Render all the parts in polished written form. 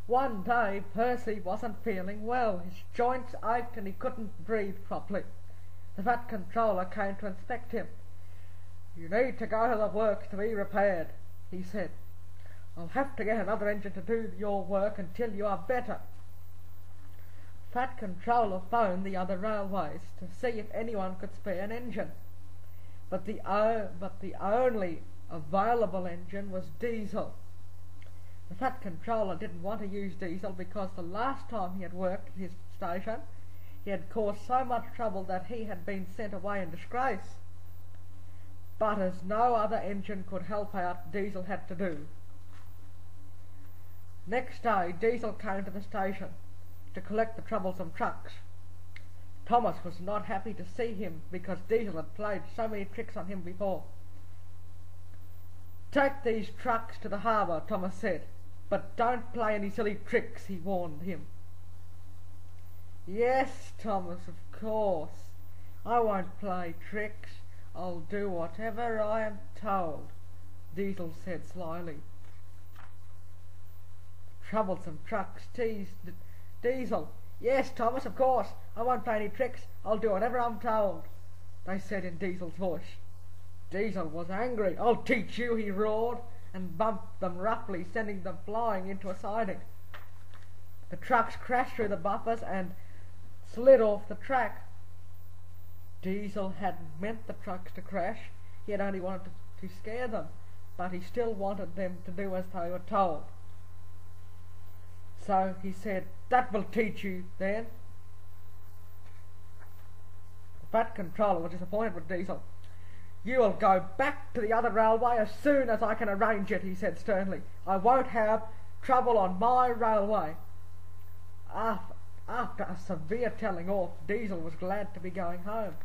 One day Percy wasn't feeling well. His joints ached and he couldn't breathe properly. The Fat Controller came to inspect him. "You need to go to the works to be repaired," he said. "I'll have to get another engine to do your work until you are better." Fat Controller phoned the other railways to see if anyone could spare an engine. But the only available engine was diesel. The Fat Controller didn't want to use diesel because the last time he had worked at his station he had caused so much trouble that he had been sent away in disgrace. But as no other engine could help out, Diesel had to do. Next day Diesel came to the station to collect the troublesome trucks. Thomas was not happy to see him because Diesel had played so many tricks on him before. "Take these trucks to the harbour," Thomas said, "but don't play any silly tricks," he warned him. "Yes, Thomas, of course. I won't play tricks. I'll do whatever I am told," Diesel said slyly. The troublesome trucks teased Diesel. "Yes, Thomas, of course. I won't play any tricks. I'll do whatever I'm told," they said in Diesel's voice. Diesel was angry. "I'll teach you," he roared, and bumped them roughly, sending them flying into a siding. The trucks crashed through the buffers and slid off the track. Diesel hadn't meant the trucks to crash. He had only wanted to scare them, but he still wanted them to do as they were told. So he said, "That will teach you, then." The Fat Controller was disappointed with Diesel. "You will go back to the other railway as soon as I can arrange it," he said sternly. "I won't have trouble on my railway." After a severe telling off, Diesel was glad to be going home.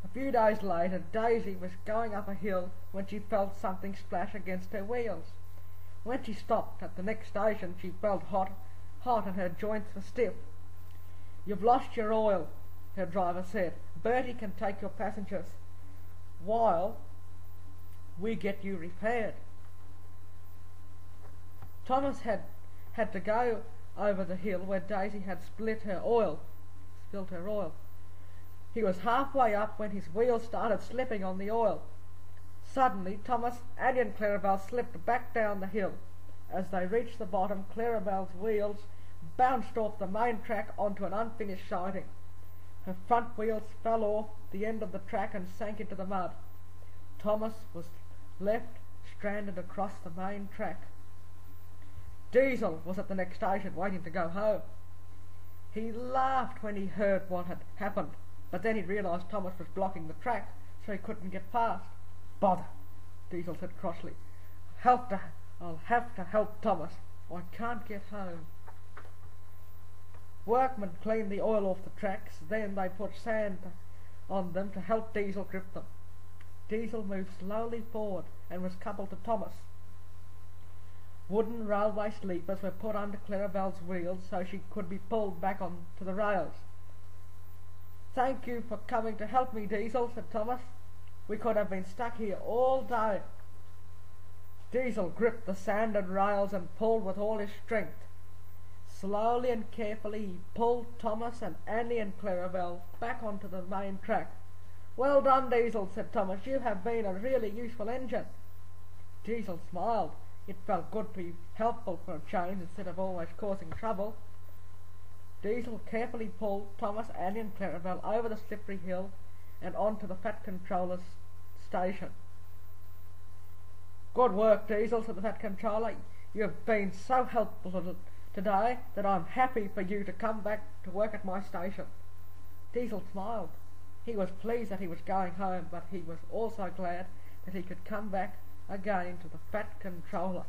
A few days later, Daisy was going up a hill when she felt something splash against her wheels. When she stopped at the next station, she felt hot and her joints were stiff. "You've lost your oil," her driver said. "Bertie can take your passengers while we get you repaired." Thomas had to go over the hill where Daisy had spilled her oil. He was halfway up when his wheels started slipping on the oil. Suddenly, Thomas, Annie and Clarabelle slipped back down the hill. As they reached the bottom, Clarabelle's wheels bounced off the main track onto an unfinished siding. Her front wheels fell off the end of the track and sank into the mud. Thomas was left stranded across the main track. Diesel was at the next station waiting to go home. He laughed when he heard what had happened, but then he realised Thomas was blocking the track, so he couldn't get past. "Bother," Diesel said crossly. "I'll have to help Thomas. I can't get home." Workmen cleaned the oil off the tracks, then they put sand on them to help Diesel grip them. Diesel moved slowly forward and was coupled to Thomas. Wooden railway sleepers were put under Clarabelle's wheels so she could be pulled back onto the rails. "Thank you for coming to help me, Diesel," said Thomas. "We could have been stuck here all day." Diesel gripped the sanded rails and pulled with all his strength. Slowly and carefully he pulled Thomas and Annie and Clarabelle back onto the main track. "Well done, Diesel," said Thomas. "You have been a really useful engine." Diesel smiled. It felt good to be helpful for a change instead of always causing trouble. Diesel carefully pulled Thomas, Annie and Clarabelle over the slippery hill and onto the Fat Controller's station. "Good work, Diesel," said the Fat Controller. "You have been so helpful today that I'm happy for you to come back to work at my station." Diesel smiled. He was pleased that he was going home, but he was also glad that he could come back again to the Fat Controller.